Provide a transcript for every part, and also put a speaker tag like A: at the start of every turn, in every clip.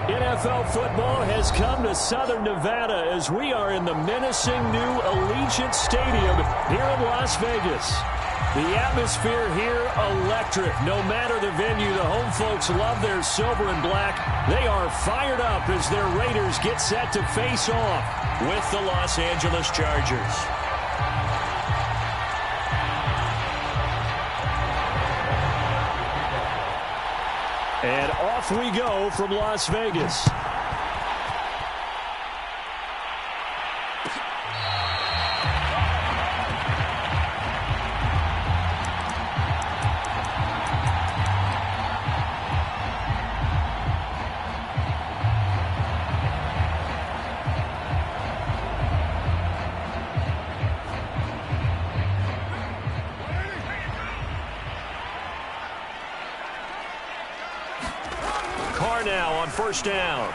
A: NFL football has come to Southern Nevada as we are in the menacing new Allegiant Stadium here in Las Vegas. The atmosphere here, electric. No matter the venue, the home folks love their silver and black. They are fired up as their Raiders get set to face off with the Los Angeles Chargers. And off we go from Las Vegas. Now on first down.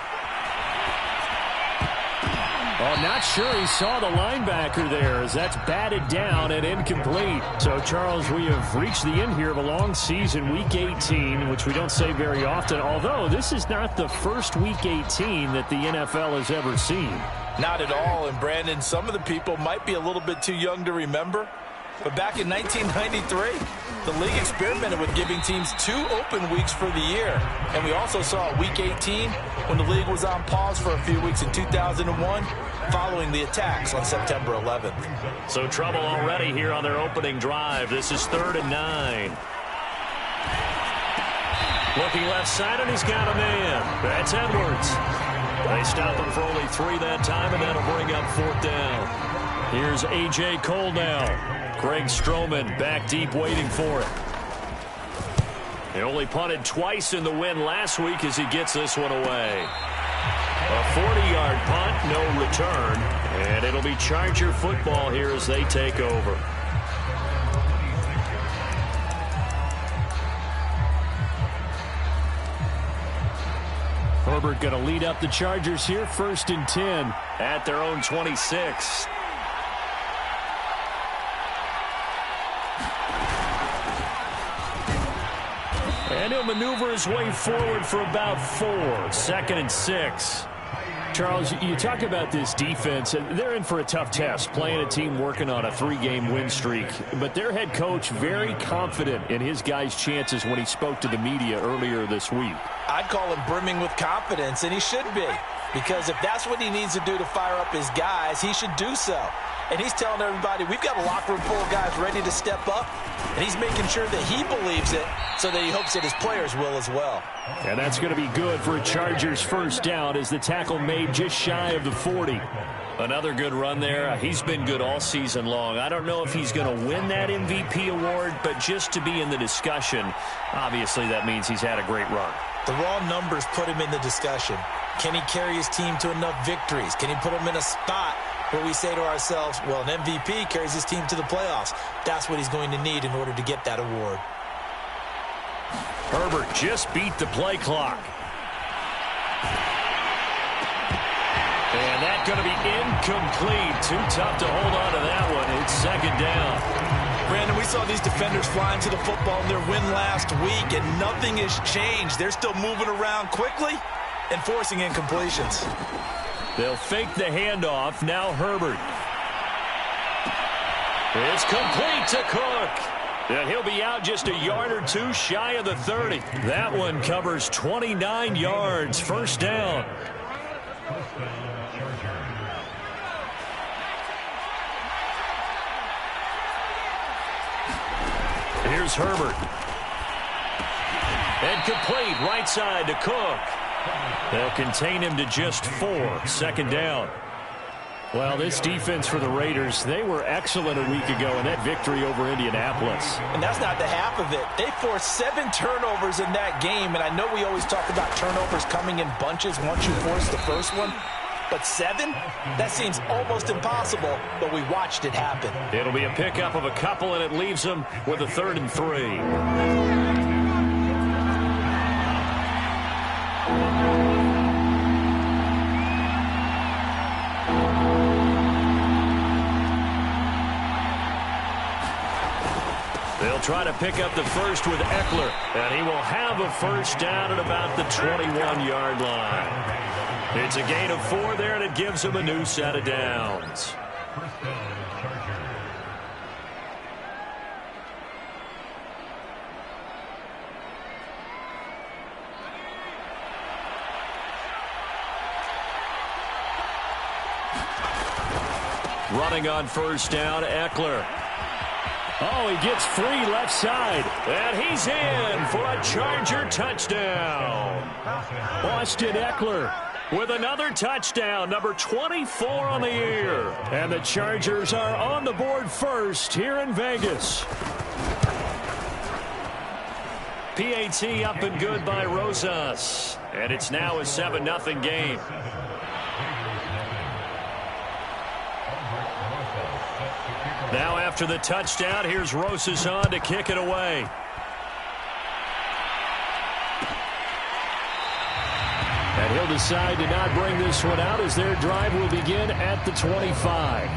A: Oh, not sure he saw the linebacker there as that's batted down and incomplete. So, Charles, we have reached the end here of a long season, Week 18, which we don't say very often, although this is not the first Week 18 that the NFL has ever seen.
B: Not at all, and Brandon, some of the people might be a little bit too young to remember, but back in 1993, the league experimented with giving teams 2 open weeks for the year. And we also saw Week 18 when the league was on pause for a few weeks in 2001 following the attacks on September 11th.
A: So trouble already here on their opening drive. This is 3rd and 9. Looking left side, and he's got a man. That's Edwards. They stop him for only 3 that time, and that'll bring up 4th down. Here's A.J. Cole now. Greg Stroman back deep waiting for it. He only punted twice in the win last week as he gets this one away. A 40-yard punt, no return. And it'll be Charger football here as they take over. Herbert going to lead up the Chargers here, 1st and 10 at their own 26. And he'll maneuver his way forward for about 4. 2nd and 6. Charles, you talk about this defense, and they're in for a tough test, playing a team working on a 3-game win streak. But their head coach very confident in his guys' chances when he spoke to the media earlier this week.
B: I'd call him brimming with confidence, and he should be. Because if that's what he needs to do to fire up his guys, he should do so. And he's telling everybody, we've got a locker room full of guys ready to step up. And he's making sure that he believes it so that he hopes that his players will as well.
A: And that's going to be good for a Chargers first down as the tackle made just shy of the 40. Another good run there. He's been good all season long. I don't know if he's going to win that MVP award, but just to be in the discussion, obviously that means he's had a great run.
B: The raw numbers put him in the discussion. Can he carry his team to enough victories? Can he put them in a spot where we say to ourselves, well, an MVP carries his team to the playoffs. That's what he's going to need in order to get that award.
A: Herbert just beat the play clock. And that's going to be incomplete. Too tough to hold on to that one. It's 2nd down.
B: Brandon, we saw these defenders flying to the football in their win last week, and nothing has changed. They're still moving around quickly and forcing incompletions.
A: They'll fake the handoff. Now Herbert. It's complete to Cook. And he'll be out just a yard or 2 shy of the 30. That one covers 29 yards. First down. Here's Herbert. And complete right side to Cook. They'll contain him to just 4. 2nd down. Well, this defense for the Raiders, they were excellent a week ago in that victory over Indianapolis.
B: And that's not the half of it. They forced 7 turnovers in that game, and I know we always talk about turnovers coming in bunches once you force the first one. But 7? That seems almost impossible, but we watched it happen.
A: It'll be a pickup of a couple, and it leaves them with a 3rd and 3. They'll try to pick up the first with Eckler, and he will have a first down at about the 21-yard line. It's a gain of 4 there, and it gives him a new set of downs. Running on first down, Eckler. Oh, he gets free left side. And he's in for a Charger touchdown. Austin Eckler with another touchdown, number 24 on the year. And the Chargers are on the board first here in Vegas. PAT up and good by Rosas. And it's now a 7-0 game. Now after the touchdown, here's Rosas on to kick it away. And he'll decide to not bring this one out as their drive will begin at the 25.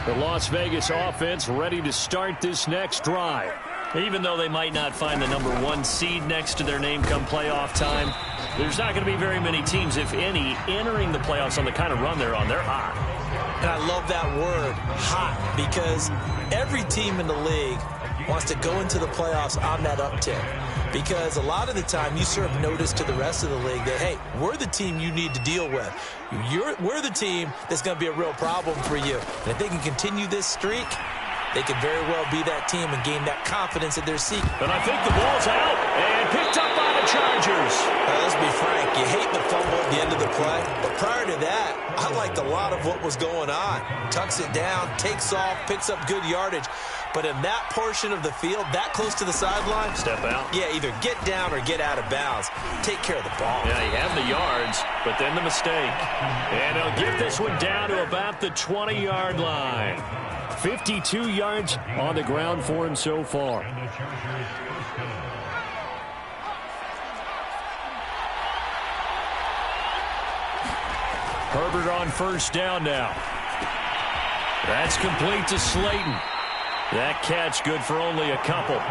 A: The Las Vegas offense ready to start this next drive. Even though they might not find the number 1 seed next to their name come playoff time, there's not going to be very many teams, if any, entering the playoffs on the kind of run they're on. They're hot.
B: And I love that word, hot, because every team in the league wants to go into the playoffs on that uptick. Because a lot of the time you serve notice to the rest of the league that, hey, we're the team you need to deal with. We're the team that's going to be a real problem for you. And if they can continue this streak, they could very well be that team and gain that confidence that they're seeking.
A: But I think the ball's out and picked up by the Chargers.
B: Let's be frank, you hate the fumble at the end of the play. But prior to that, I liked a lot of what was going on. Tucks it down, takes off, picks up good yardage. But in that portion of the field, that close to the sideline,
A: step out.
B: Yeah, either get down or get out of bounds. Take care of the ball.
A: Yeah, he had the yards, but then the mistake. And he'll get this one down to about the 20-yard line. 52 yards on the ground for him so far. Herbert on first down now. That's complete to Slayton. That catch good for only a couple.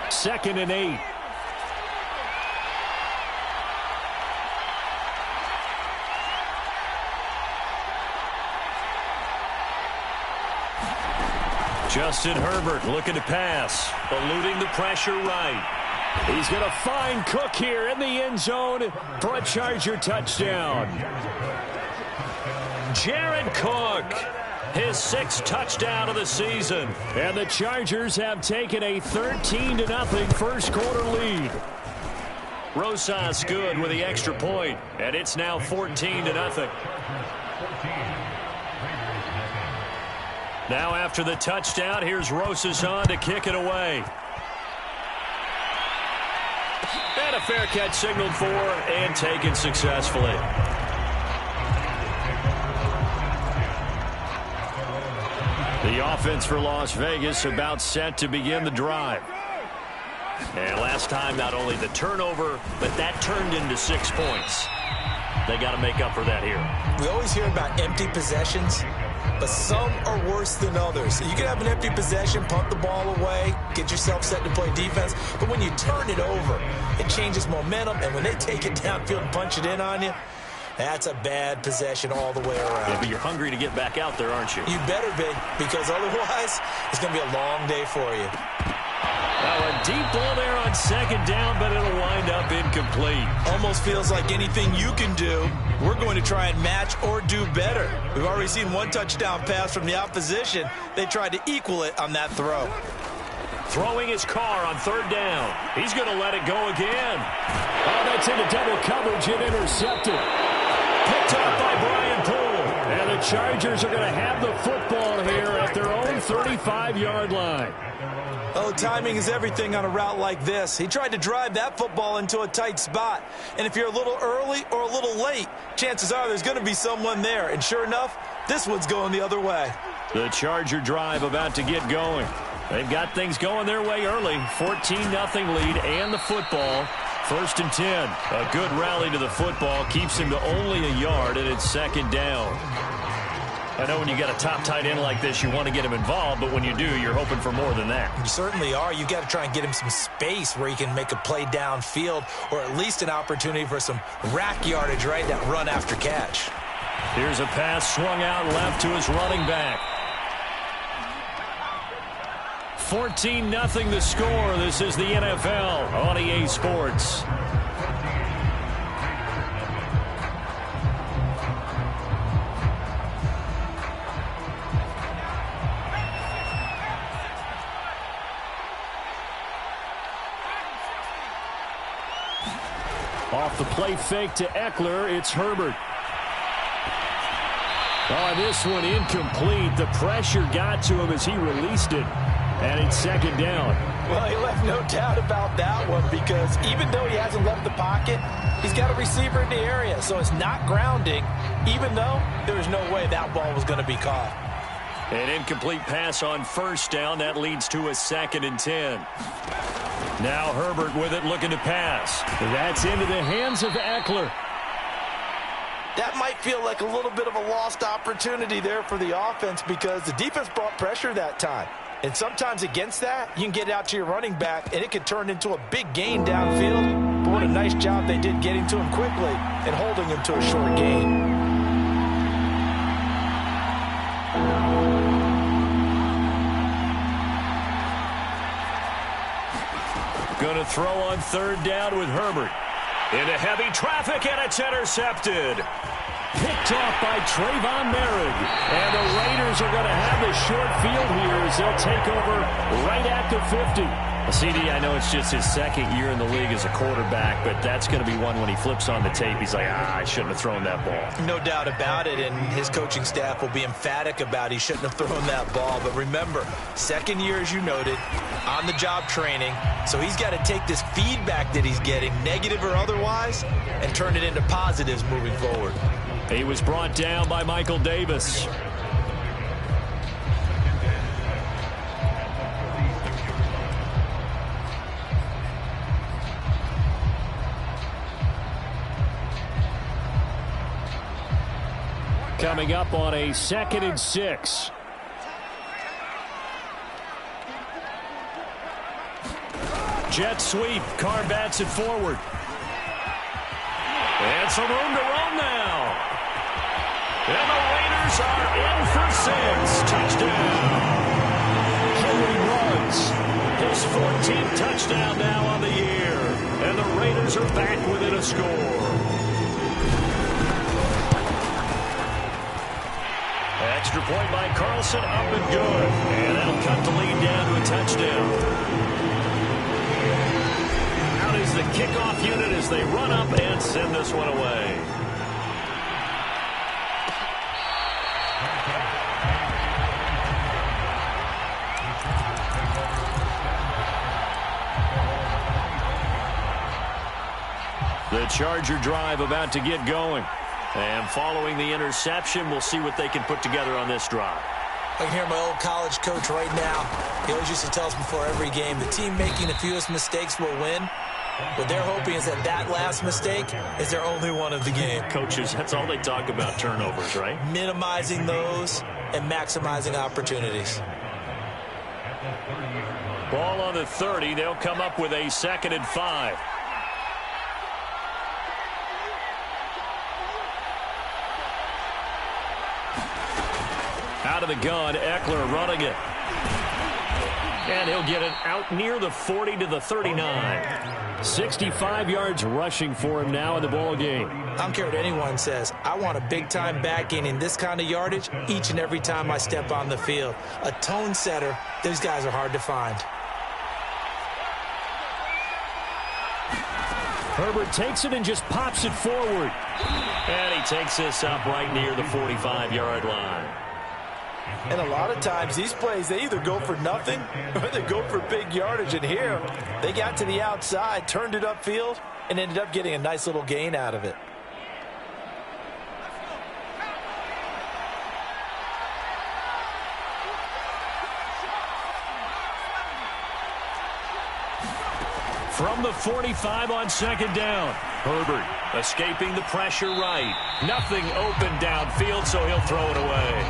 A: Second and 8. Justin Herbert looking to pass, eluding the pressure right. He's going to find Cook here in the end zone for a Charger touchdown. Jared Cook, his 6th touchdown of the season. And the Chargers have taken a 13-0 first quarter lead. Rosas good with the extra point, and it's now 14-0. Now after the touchdown, here's Rosas on to kick it away. And a fair catch signaled for and taken successfully. The offense for Las Vegas about set to begin the drive. And last time, not only the turnover, but that turned into 6 points. They got to make up for that here.
B: We always hear about empty possessions, but some are worse than others. You can have an empty possession, punt the ball away, get yourself set to play defense, but when you turn it over, it changes momentum, and when they take it downfield and punch it in on you, that's a bad possession all the way around.
A: Yeah, but you're hungry to get back out there, aren't you?
B: You better be, because otherwise, it's going to be a long day for you.
A: Now a deep ball there on second down, but it'll wind up incomplete.
B: Almost feels like anything you can do, we're going to try and match or do better. We've already seen one touchdown pass from the opposition. They tried to equal it on that throw.
A: Throwing his car on third down. He's going to let it go again. Oh, that's into double coverage and intercepted. Picked up by Brian Poole. And the Chargers are going to have the football here at their own 35-yard line.
B: Oh, timing is everything on a route like this. He tried to drive that football into a tight spot. And if you're a little early or a little late, chances are there's going to be someone there. And sure enough, this one's going the other way.
A: The Charger drive about to get going. They've got things going their way early. 14-0 lead and the football. 1st and 10. A good rally to the football. Keeps him to only a yard, and it's 2nd down. I know when you got a top tight end like this, you want to get him involved, but when you do, you're hoping for more than that.
B: You certainly are. You've got to try and get him some space where he can make a play downfield, or at least an opportunity for some rack yardage, right? That run after catch.
A: Here's a pass swung out left to his running back. 14-0 the score. This is the NFL on EA Sports. Off the play fake to Eckler, it's Herbert. Oh, this one incomplete. The pressure got to him as he released it. And it's 2nd down.
B: Well, he left no doubt about that one, because even though he hasn't left the pocket, he's got a receiver in the area. So it's not grounding, even though there was no way that ball was going to be caught.
A: An incomplete pass on 1st down. That leads to a 2nd and 10. Now Herbert with it, looking to pass. That's into the hands of Eckler.
B: That might feel like a little bit of a lost opportunity there for the offense, because the defense brought pressure that time. And sometimes against that, you can get out to your running back, and it could turn into a big gain downfield. But what a nice job they did getting to him quickly and holding him to a short gain.
A: Going to throw on 3rd down with Herbert. Into heavy traffic, and it's intercepted. Picked off by Trayvon Merrick. And the Raiders are going to have the short field here as they'll take over right at the 50. CD, I know it's just his 2nd year in the league as a quarterback, but that's going to be one when he flips on the tape. He's like, I shouldn't have thrown that ball.
B: No doubt about it, and his coaching staff will be emphatic about he shouldn't have thrown that ball. But remember, 2nd year, as you noted, on-the-job training. So he's got to take this feedback that he's getting, negative or otherwise, and turn it into positives moving forward.
A: He was brought down by Michael Davis. Coming up on a 2nd and 6. Jet sweep. Carr bats it forward. And some room to roam now. And the Raiders are in for 6. Touchdown. Henry runs. His 14th touchdown now on the year. And the Raiders are back within a score. Extra point by Carlson, up and good. And that'll cut the lead down to a touchdown. Out is the kickoff unit as they run up and send this one away. The Charger drive about to get going. And following the interception, we'll see what they can put together on this drive.
B: I can hear my old college coach right now. He always used to tell us before every game, the team making the fewest mistakes will win. What they're hoping is that that last mistake is their only one of the game.
A: Coaches, that's all they talk about, turnovers, right?
B: Minimizing those and maximizing opportunities.
A: Ball on the 30. They'll come up with a 2nd and 5. Out of the gun, Eckler running it. And he'll get it out near the 40 to the 39. 65 yards rushing for him now in the ball game.
B: I don't care what anyone says. I want a big-time back gaining this kind of yardage each and every time I step on the field. A tone setter, those guys are hard to find.
A: Herbert takes it and just pops it forward. And he takes this up right near the 45-yard line.
B: And a lot of times these plays, they either go for nothing or they go for big yardage. And here, they got to the outside, turned it upfield, and ended up getting a nice little gain out of it.
A: From the 45 on second down. Herbert escaping the pressure right. Nothing open downfield, so he'll throw it away.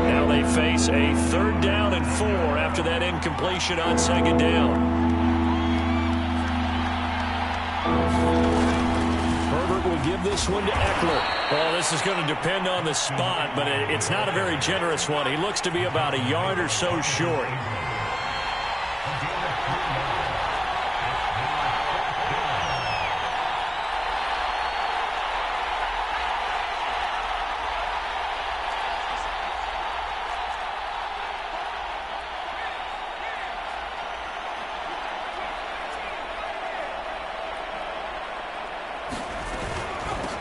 A: Now they face a 3rd down and 4 after that incompletion on second down. Herbert will give this one to Eckler. Well, this is going to depend on the spot, but it's not a very generous one. He looks to be about a yard or so short.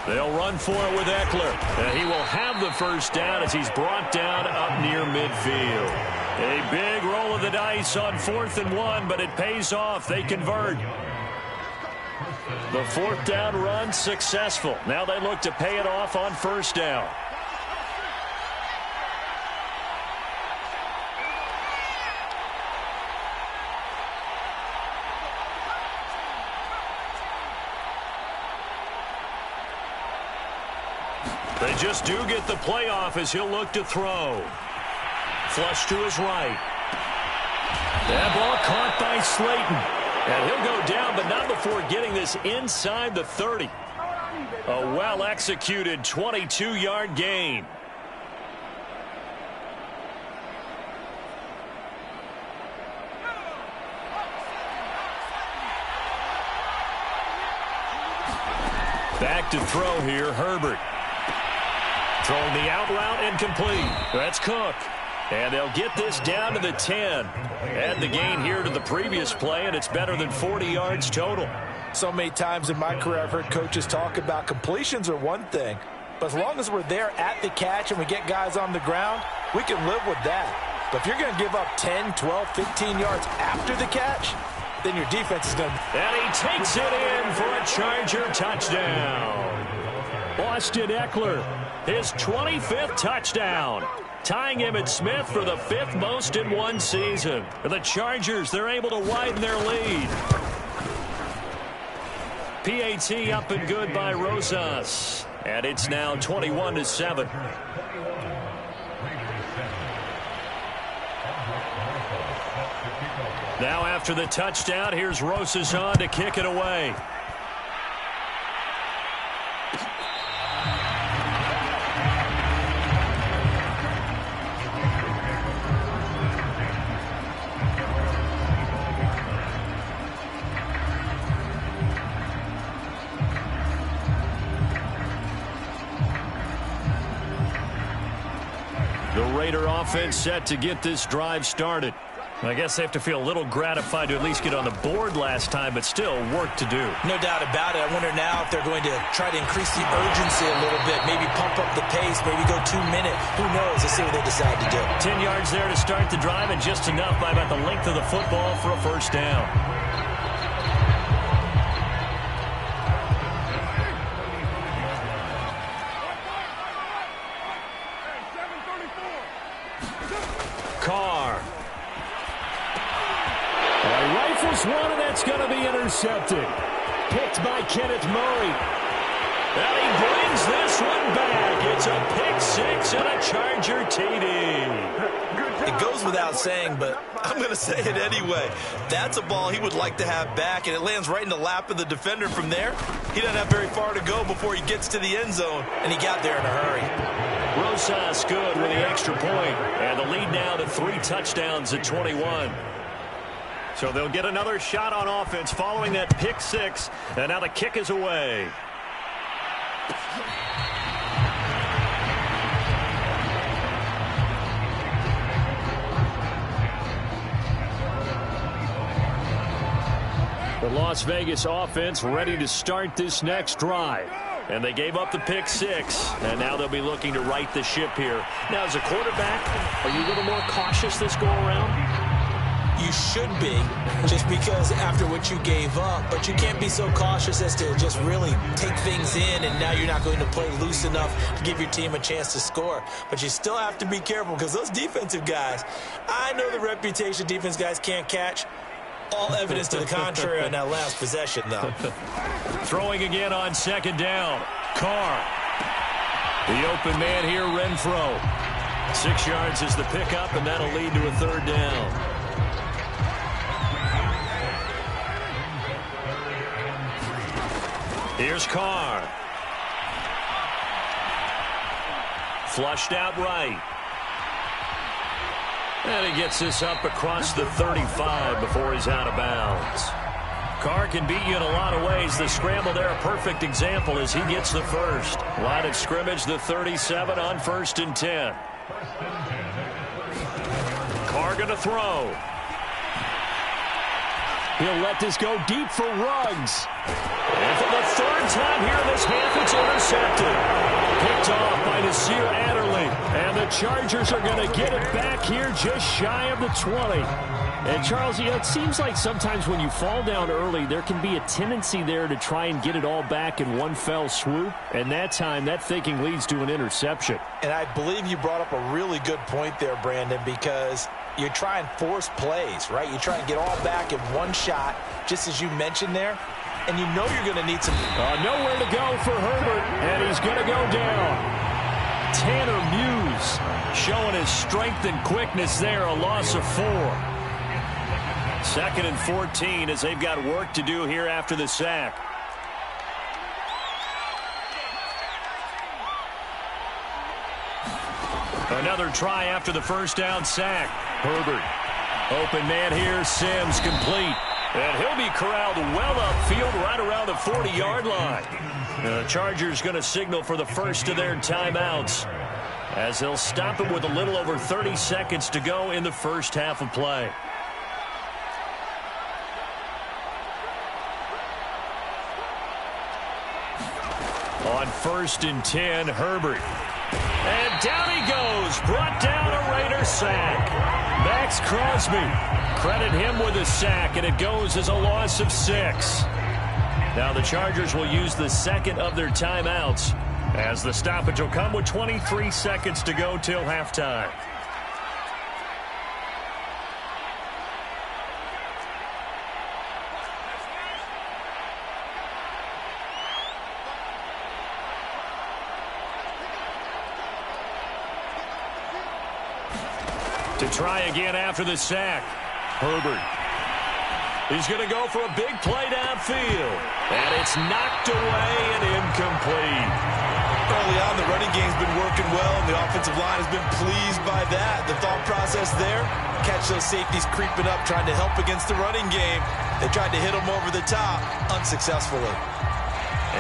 A: They'll run for it with Eckler. And he will have the first down as he's brought down up near midfield. A big roll of the dice on 4th and 1, but it pays off. They convert. The 4th down run successful. Now they look to pay it off on 1st down. They just do get the playoff as he'll look to throw. Flush to his right. That ball caught by Slayton. And he'll go down, but not before getting this inside the 30. A well-executed 22-yard gain. Back to throw here, Herbert. Throwing the out route incomplete. That's Cook. And they'll get this down to the 10. Add the gain here to the previous play, and it's better than 40 yards total.
B: So many times in my career I've heard coaches talk about completions are one thing, but as long as we're there at the catch and we get guys on the ground, we can live with that. But if you're going to give up 10, 12, 15 yards after the catch, then your defense is going to...
A: And he takes it in for a Charger touchdown. Austin Eckler, his 25th touchdown, tying him and Smith for the 5th most in one season. The Chargers, they're able to widen their lead. PAT up and good by Rosas, and it's now 21-7. Now after the touchdown, here's Rosas on to kick it away. The Raider offense set to get this drive started. I guess they have to feel a little gratified to at least get on the board last time, but still work to do.
B: No doubt about it. I wonder now if they're going to try to increase the urgency a little bit, maybe pump up the pace, maybe go 2-minute. Who knows? Let's see what they decide to do.
A: 10 yards there to start the drive, and just enough by about the length of the football for a first down. Carr. Rifles one, and that's going to be intercepted. Picked by Kenneth Murray. And he brings this one back. It's a pick six and a Charger TD.
B: It goes without saying, but I'm going to say it anyway. That's a ball he would like to have back, and it lands right in the lap of the defender from there. He doesn't have very far to go before he gets to the end zone, and he got there in a hurry.
A: Rosas good with the extra point, and the lead now to 3 touchdowns at 21. So they'll get another shot on offense following that pick six, and now the kick is away. The Las Vegas offense ready to start this next drive. And they gave up the pick 6, and now they'll be looking to right the ship here. Now, as a quarterback, are you a little more cautious this go-around?
C: You should be, just because after what you gave up. But you can't be so cautious as to just really take things in, and now you're not going to play loose enough to give your team a chance to score. But you still have to be careful, because those defensive guys, I know the reputation defense guys can't catch. All evidence to the contrary on that last possession, though.
A: Throwing again on second down. Carr. The open man here, Renfro. 6 yards is the pickup, and that'll lead to a third down. Here's Carr. Flushed out right. And he gets this up across the 35 before he's out of bounds. Carr can beat you in a lot of ways. The scramble there, a perfect example as he gets the first. Line of scrimmage, the 37 on 1st and 10. Carr going to throw. He'll let this go deep for Ruggs. And for the third time here in this half, it's intercepted. Picked off by Nasir Adderley. And the Chargers are going to get it back here just shy of the 20. And, Charles, it seems like sometimes when you fall down early, there can be a tendency there to try and get it all back in one fell swoop. And that time, that thinking leads to an interception.
C: And I believe you brought up a really good point there, Brandon, because you try and force plays, right? You try and get all back in one shot, just as you mentioned there. And you know you're going to need some...
A: nowhere to go for Herbert, and he's going to go down. Tanner Muse showing his strength and quickness there, a loss of 4. 2nd and 14 as they've got work to do here after the sack. Another try after the first down sack. Herbert. Open man here, Sims complete. And he'll be corralled well upfield right around the 40-yard line. The Chargers going to signal for the first of their timeouts as they'll stop him with a little over 30 seconds to go in the first half of play. On 1st and 10, Herbert. And down he goes. Brought down a Raider sack. Max Crosby. Credit him with a sack, and it goes as a loss of 6. Now the Chargers will use the second of their timeouts as the stoppage will come with 23 seconds to go till halftime. To try again after the sack. Herbert. He's going to go for a big play downfield. And it's knocked away and incomplete.
C: Early on, the running game's been working well, and the offensive line has been pleased by that. The thought process there, catch those safeties creeping up, trying to help against the running game. They tried to hit them over the top, unsuccessfully.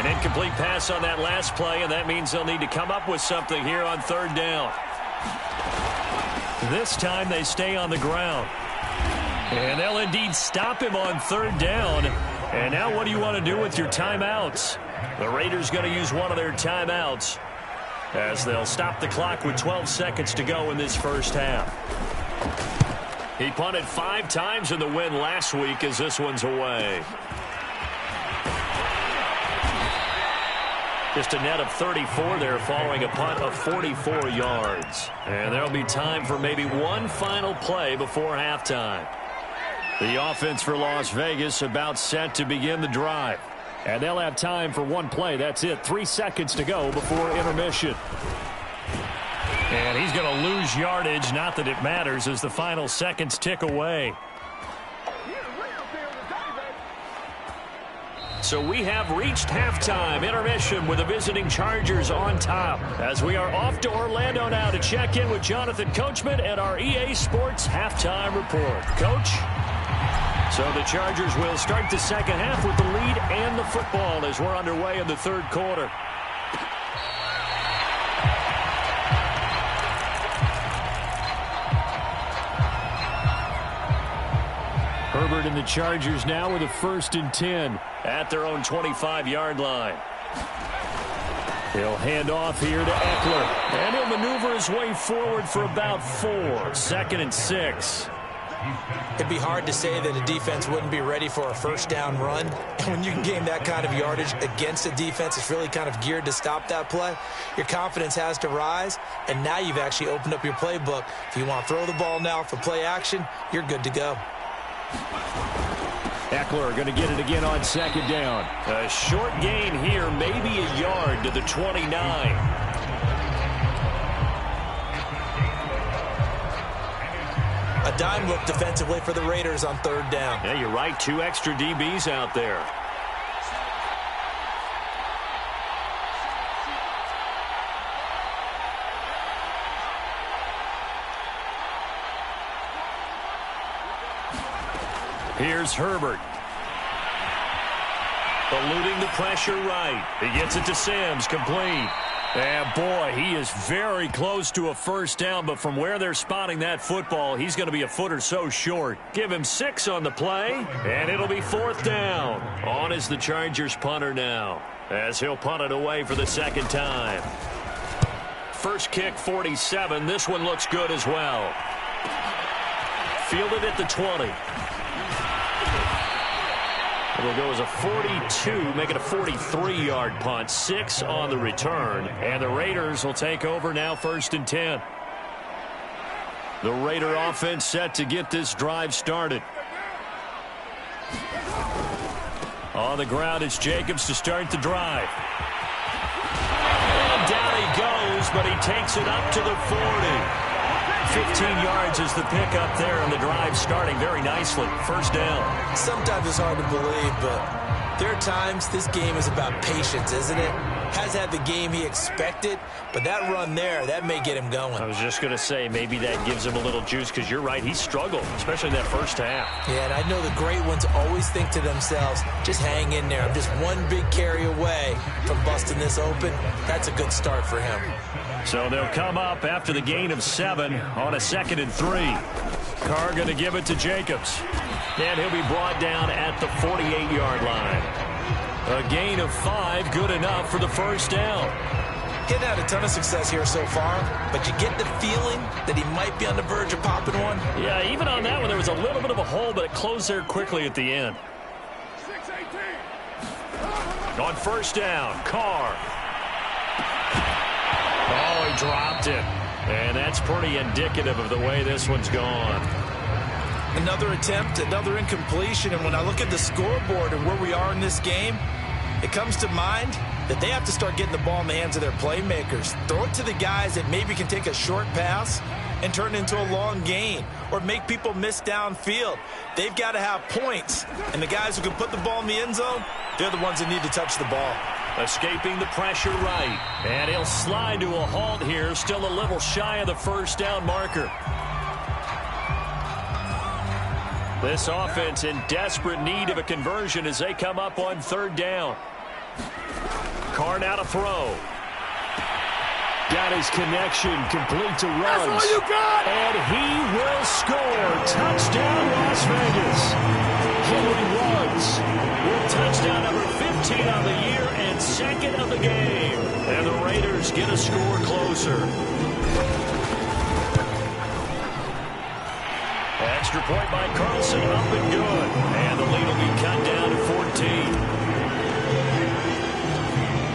A: An incomplete pass on that last play, and that means they'll need to come up with something here on 3rd down. This time they stay on the ground. And they'll indeed stop him on 3rd down. And now what do you want to do with your timeouts? The Raiders going to use one of their timeouts as they'll stop the clock with 12 seconds to go in this first half. He punted 5 times in the win last week as this one's away. Just a net of 34 there following a punt of 44 yards. And there'll be time for maybe one final play before halftime. The offense for Las Vegas about set to begin the drive. And they'll have time for one play. That's it. 3 seconds to go before intermission. And he's going to lose yardage. Not that it matters as the final seconds tick away. So we have reached halftime. Intermission with the visiting Chargers on top. As we are off to Orlando now to check in with Jonathan Coachman and our EA Sports Halftime Report. Coach? So the Chargers will start the second half with the lead and the football as we're underway in the 3rd quarter. Herbert and the Chargers now with a 1st and 10 at their own 25-yard line. He'll hand off here to Eckler, and he'll maneuver his way forward for about 4. 2nd and 6.
C: It'd be hard to say that a defense wouldn't be ready for a 1st down run. And when you can gain that kind of yardage against a defense that's really kind of geared to stop that play, your confidence has to rise, and now you've actually opened up your playbook. If you want to throw the ball now for play action, you're good to go.
A: Eckler going to get it again on 2nd down. A short gain here, maybe a yard to the 29.
C: A dime look defensively for the Raiders on 3rd down.
A: Yeah, you're right. 2 extra DBs out there. Here's Herbert. Eluding the pressure right. He gets it to Sims, complete. And boy, he is very close to a 1st down, but from where they're spotting that football, he's going to be a foot or so short. Give him 6 on the play, and it'll be 4th down. On is the Chargers punter now, as he'll punt it away for the 2nd time. First kick, 47. This one looks good as well. Fielded at the 20. It'll go as a 42, make it a 43-yard punt. 6 on the return, and the Raiders will take over now 1st and 10. The Raider offense set to get this drive started. On the ground, it's Jacobs to start the drive. And down he goes, but he takes it up to the 40. 15 yards is the pickup there, and the drive starting very nicely. 1st down.
C: Sometimes it's hard to believe, but there are times this game is about patience, isn't it? Has had the game he expected, but that run there, that may get him going.
A: I was just going to say, maybe that gives him a little juice, because you're right, he struggled, especially in that 1st half.
C: Yeah, and I know the great ones always think to themselves, just hang in there. I'm just one big carry away from busting this open. That's a good start for him.
A: So they'll come up after the gain of 7 on a 2nd and 3. Carr going to give it to Jacobs. And he'll be brought down at the 48-yard line. A gain of 5, good enough for the 1st down.
C: Getting had a ton of success here so far, but you get the feeling that he might be on the verge of popping one.
A: Yeah, even on that one, there was a little bit of a hole, but it closed there quickly at the end. On 1st down, Carr. Oh, he dropped it. And that's pretty indicative of the way this one's gone.
C: Another attempt, another incompletion. And when I look at the scoreboard and where we are in this game, it comes to mind that they have to start getting the ball in the hands of their playmakers. Throw it to the guys that maybe can take a short pass and turn it into a long gain or make people miss downfield. They've got to have points. And the guys who can put the ball in the end zone, they're the ones that need to touch the ball.
A: Escaping the pressure right. And he'll slide to a halt here. Still a little shy of the 1st down marker. This offense in desperate need of a conversion as they come up on 3rd down. Carr now to throw. Got his connection, complete to Ruggs.
D: That's all you got!
A: And he will score. Touchdown, Las Vegas. Henry Ruggs with touchdown number 15 on the year and 2nd of the game. And the Raiders get a score closer. Extra point by Carlson, up and good. And the lead will be cut down to 14.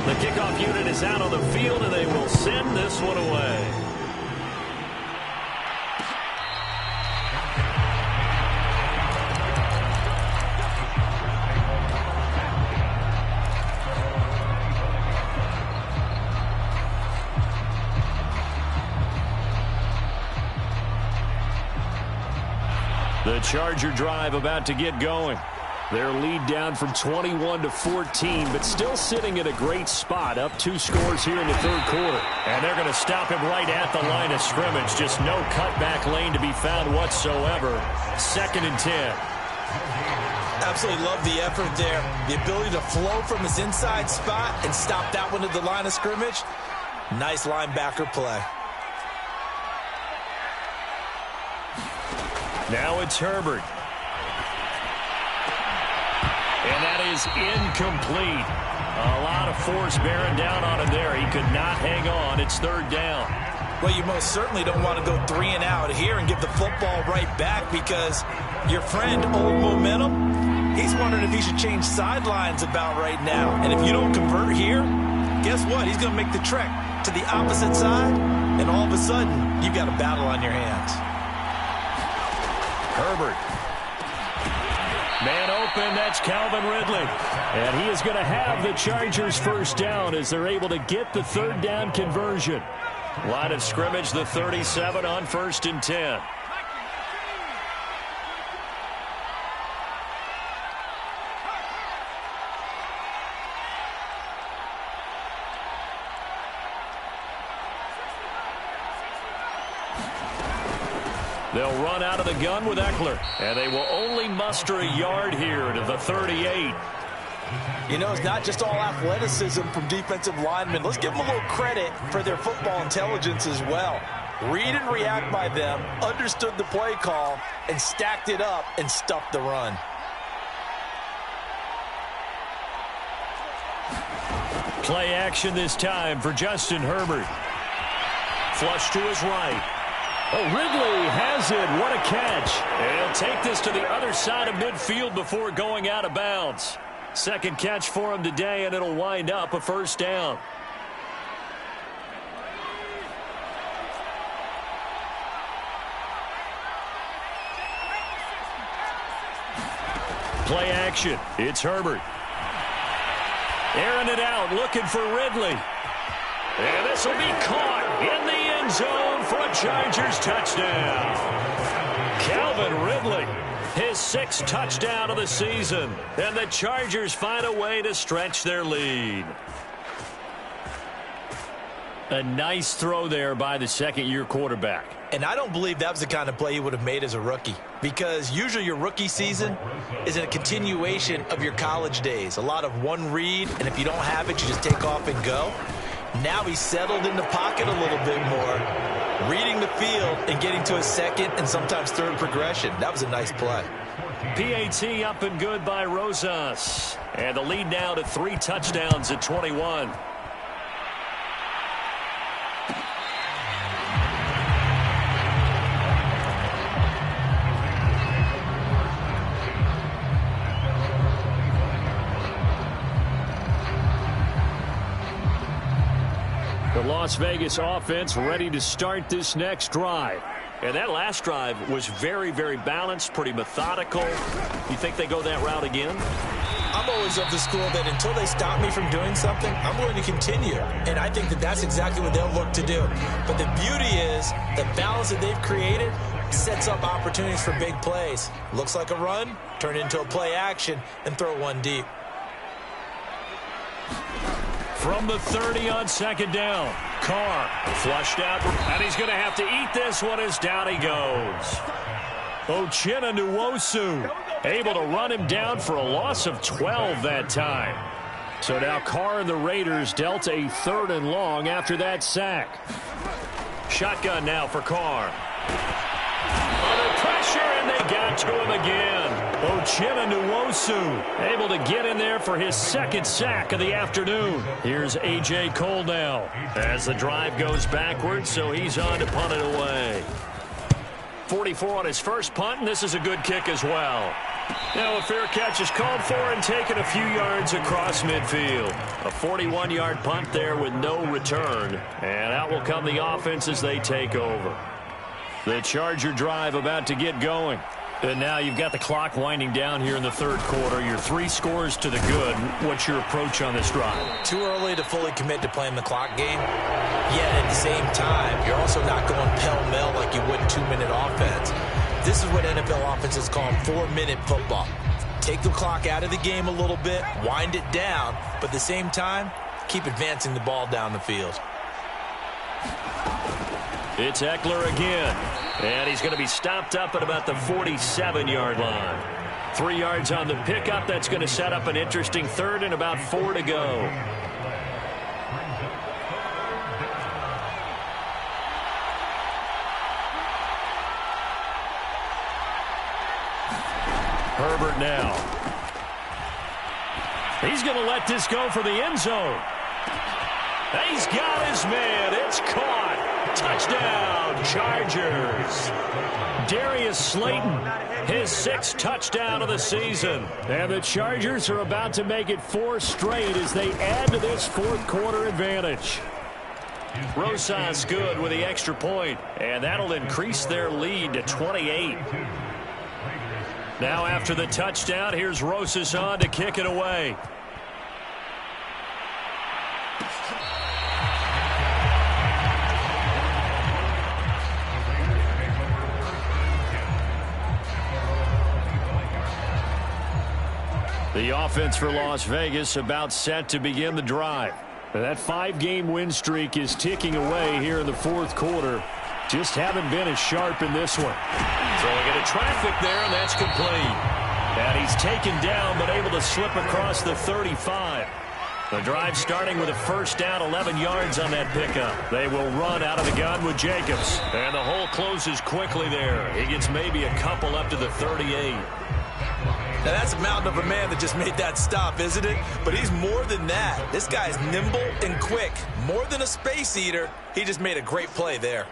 A: The kickoff unit is out on the field, and they will send this one away. The Charger drive about to get going. Their lead down from 21 to 14, but still sitting at a great spot, up 2 scores here in the 3rd quarter. And they're going to stop him right at the line of scrimmage. Just no cutback lane to be found whatsoever. 2nd and 10.
C: Absolutely love the effort there. The ability to flow from his inside spot and stop that one at the line of scrimmage. Nice linebacker play.
A: Now it's Herbert. And that is incomplete. A lot of force bearing down on him there. He could not hang on. It's third down.
C: Well, you most certainly don't want to go 3 and out here and give the football right back, because your friend, Old Momentum, he's wondering if he should change sidelines about right now. And if you don't convert here, guess what? He's going to make the trek to the opposite side, and all of a sudden, you've got a battle on your hands.
A: Herbert. Man open, that's Calvin Ridley. And he is going to have the Chargers first down as they're able to get the third down conversion. Line of scrimmage, the 37 on 1st and 10. They'll run out of the gun with Eckler, and they will only muster a yard here to the 38.
C: You know, it's not just all athleticism from defensive linemen. Let's give them a little credit for their football intelligence as well. Read and react by them, understood the play call, and stacked it up and stuffed the run.
A: Play action this time for Justin Herbert. Flush to his right. Oh, Ridley has it. What a catch. And he'll take this to the other side of midfield before going out of bounds. Second catch for him today, and it'll wind up a first down. Play action. It's Herbert. Airing it out, looking for Ridley. And this will be caught in the end zone for a Chargers touchdown. Calvin Ridley, his 6th touchdown of the season. And the Chargers find a way to stretch their lead. A nice throw there by the second-year quarterback.
C: And I don't believe that was the kind of play he would have made as a rookie, because usually your rookie season is a continuation of your college days. A lot of one read, and if you don't have it, you just take off and go. Now he's settled in the pocket a little bit more, reading the field and getting to a second and sometimes third progression. That was a nice play.
A: PAT up and good by Rosas. And the lead now to 3 touchdowns at 21. The Las Vegas offense ready to start this next drive. And that last drive was very, very balanced, pretty methodical. You think they go that route again?
C: I'm always of the school that until they stop me from doing something, I'm going to continue. And I think that that's exactly what they'll look to do. But the beauty is the balance that they've created sets up opportunities for big plays. Looks like a run, turn it into a play action, and throw one deep.
A: From the 30 on second down. Carr flushed out, and he's going to have to eat this one as down he goes. Uchenna Nwosu able to run him down for a loss of 12 that time. So now Carr and the Raiders dealt a 3rd and long after that sack. Shotgun now for Carr. Under pressure, and they got to him again. Uchenna Nwosu able to get in there for his 2nd sack of the afternoon. Here's A.J. Cole now as the drive goes backwards, so he's on to punt it away. 44 on his first punt, and this is a good kick as well. Now a fair catch is called for and taken a few yards across midfield. A 41-yard punt there with no return, and out will come the offense as they take over. The Charger drive about to get going. And now you've got the clock winding down here in the 3rd quarter. You're 3 scores to the good. What's your approach on this drive?
C: Too early to fully commit to playing the clock game. Yet at the same time, you're also not going pell-mell like you would in 2-minute offense. This is what NFL offenses call 4-minute football. Take the clock out of the game a little bit, wind it down, but at the same time, keep advancing the ball down the field.
A: It's Eckler again. And he's going to be stopped up at about the 47-yard line. 3 yards on the pickup. That's going to set up an interesting 3rd and about 4 to go. Herbert now. He's going to let this go for the end zone. He's got his man. It's caught. Touchdown, Chargers. Darius Slayton, his 6th touchdown of the season. And the Chargers are about to make it 4 straight as they add to this 4th quarter advantage. Rosas good with the extra point, and that'll increase their lead to 28. Now after the touchdown, here's Rosas on to kick it away. The offense for Las Vegas about set to begin the drive. That 5-game win streak is ticking away here in the 4th quarter. Just haven't been as sharp in this one. Throwing into traffic there, and that's complete. And he's taken down, but able to slip across the 35. The drive starting with a first down, 11 yards on that pickup. They will run out of the gun with Jacobs. And the hole closes quickly there. He gets maybe a couple up to the 38.
C: Now, that's a mountain of a man that just made that stop, isn't it? But he's more than that. This guy's nimble and quick. More than a space eater. He just made a great play there.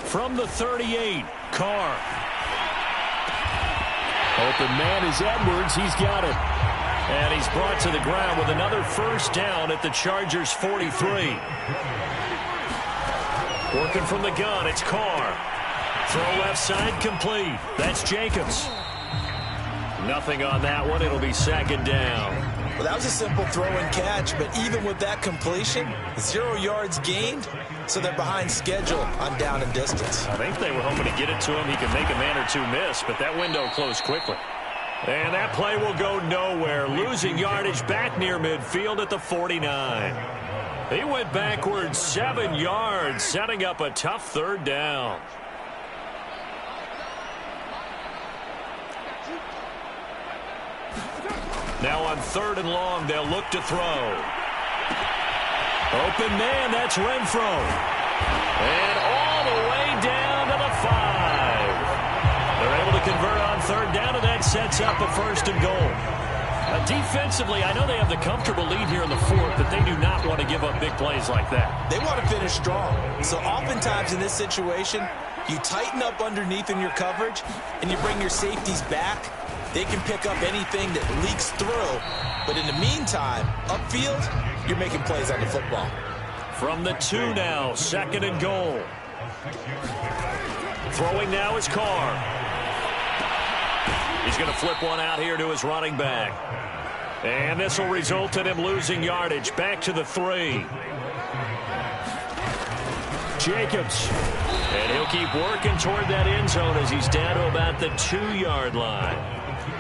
A: From the 38, Carr. Open man is Edwards. He's got it. And he's brought to the ground with another first down at the Chargers' 43. Working from the gun, it's Carr. Throw left side complete. That's Jacobs. Nothing on that one. It'll be 2nd down.
C: Well, that was a simple throw and catch, but even with that completion, 0 yards gained, so they're behind schedule on down and distance.
A: I think they were hoping to get it to him. He could make a man or two miss, but that window closed quickly. And that play will go nowhere. Losing yardage back near midfield at the 49. He went backwards 7 yards, setting up a tough 3rd down. Now on 3rd and long, they'll look to throw. Open man, that's Renfro. And all the way down to the 5. They're able to convert on 3rd down, and that sets up a 1st and goal. Defensively, I know they have the comfortable lead here in the 4th, but they do not want to give up big plays like that.
C: They want to finish strong. So oftentimes in this situation, you tighten up underneath in your coverage, and you bring your safeties back. They can pick up anything that leaks through. But in the meantime, upfield, you're making plays on the football.
A: From the 2 now, 2nd and goal. Throwing now is Carr. He's going to flip one out here to his running back. And this will result in him losing yardage. Back to the 3. Jacobs. And he'll keep working toward that end zone as he's down to about the 2-yard line.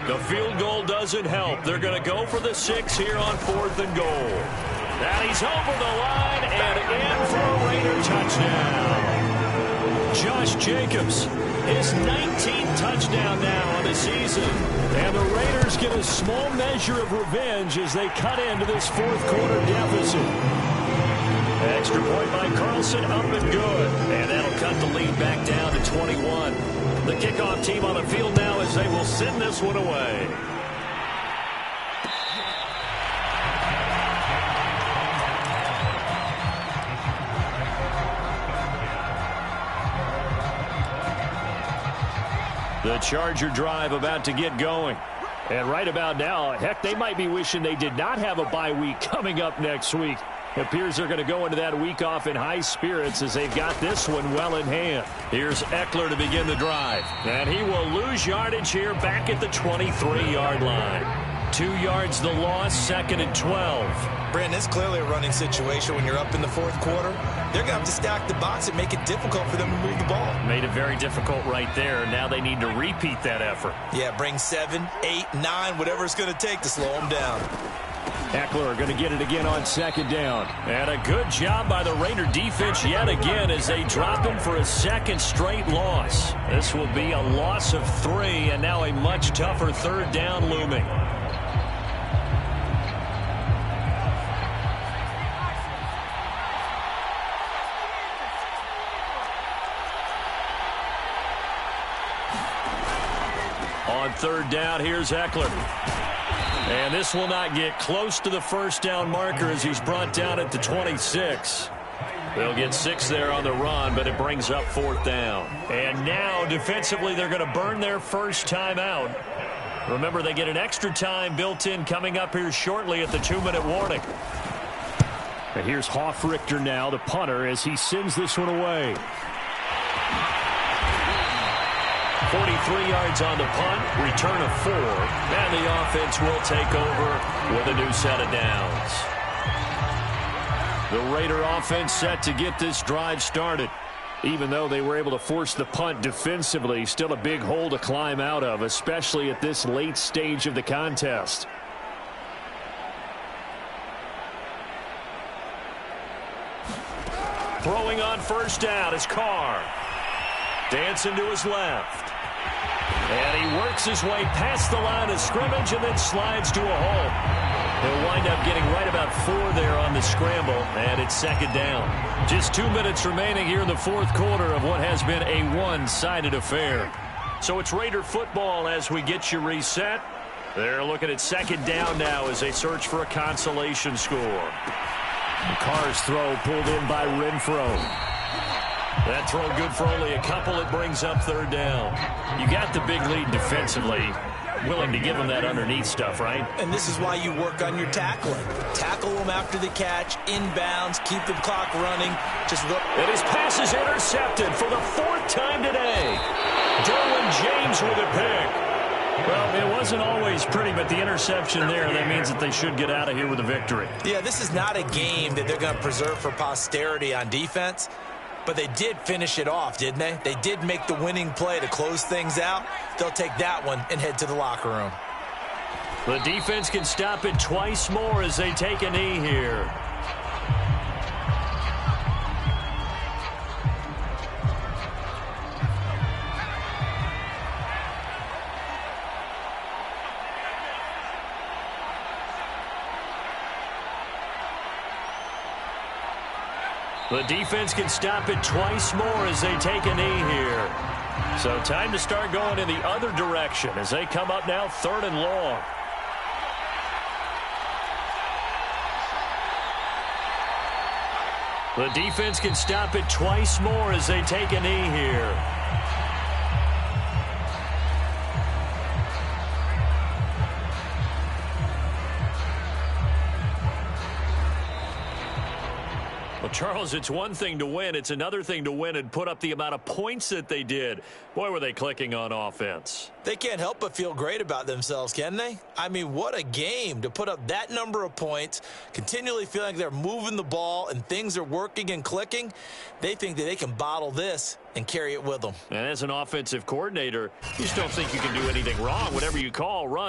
A: The field goal doesn't help. They're going to go for the 6 here on 4th and goal. And he's over the line and in for a Raider touchdown. Josh Jacobs, his 19th touchdown now on the season. And the Raiders get a small measure of revenge as they cut into this 4th quarter deficit. Extra point by Carlson, up and good. And that'll cut the lead back down to 21. The kickoff team on the field now as they will send this one away. The Charger drive about to get going. And right about now, heck, they might be wishing they did not have a bye week coming up next week. It appears they're going to go into that week off in high spirits as they've got this one well in hand. Here's Eckler to begin the drive. And he will lose yardage here back at the 23-yard line. 2 yards the loss, 2nd and 12.
C: Brandon, it's clearly a running situation when you're up in the 4th quarter. They're going to have to stack the box and make it difficult for them to move the ball.
A: Made it very difficult right there. Now they need to repeat that effort.
C: Yeah, bring 7, 8, 9, whatever it's going to take to slow them down.
A: Eckler going to get it again on 2nd down. And a good job by the Raider defense yet again as they drop him for a 2nd straight loss. This will be a loss of 3, and now a much tougher 3rd down looming. On 3rd down, here's Eckler. And this will not get close to the first down marker as he's brought down at the 26. They'll get 6 there on the run, but it brings up 4th down. And now, defensively, they're going to burn their first time out. Remember, they get an extra time built in coming up here shortly at the 2-minute warning. And here's Hoffrichter now, the punter, as he sends this one away. 43 yards on the punt, return of 4, and the offense will take over with a new set of downs. The Raider offense set to get this drive started. Even though they were able to force the punt defensively, still a big hole to climb out of, especially at this late stage of the contest. Throwing on first down is Carr. Dancing to his left. And he works his way past the line of scrimmage and then slides to a hole. He'll wind up getting right about 4 there on the scramble, and it's 2nd down. Just 2 minutes remaining here in the 4th quarter of what has been a one-sided affair. So it's Raider football as we get you reset. They're looking at 2nd down now as they search for a consolation score. Carr's throw pulled in by Renfro. That throw good for only a couple. It brings up 3rd down. You got the big lead defensively. Willing to give them that underneath stuff, right?
C: And this is why you work on your tackling. Tackle them after the catch, inbounds, keep the clock running. Just look.
A: And his pass is intercepted for the 4th time today. Derwin James with a pick. Well, it wasn't always pretty, but the interception there, that means that they should get out of here with a victory.
C: Yeah, this is not a game that they're going to preserve for posterity on defense. But they did finish it off, didn't they? They did make the winning play to close things out. They'll take that one and head to the locker room.
A: The defense can stop it twice more as they take a knee here. The defense can stop it twice more as they take a knee here. So time to start going in the other direction as they come up now 3rd and long. The defense can stop it twice more as they take a knee here. Well, Charles, it's one thing to win. It's another thing to win and put up the amount of points that they did. Boy, were they clicking on offense.
C: They can't help but feel great about themselves, can they? I mean, what a game to put up that number of points, continually feeling like they're moving the ball and things are working and clicking. They think that they can bottle this and carry it with them.
A: And as an offensive coordinator, you just don't think you can do anything wrong. Whatever you call, run.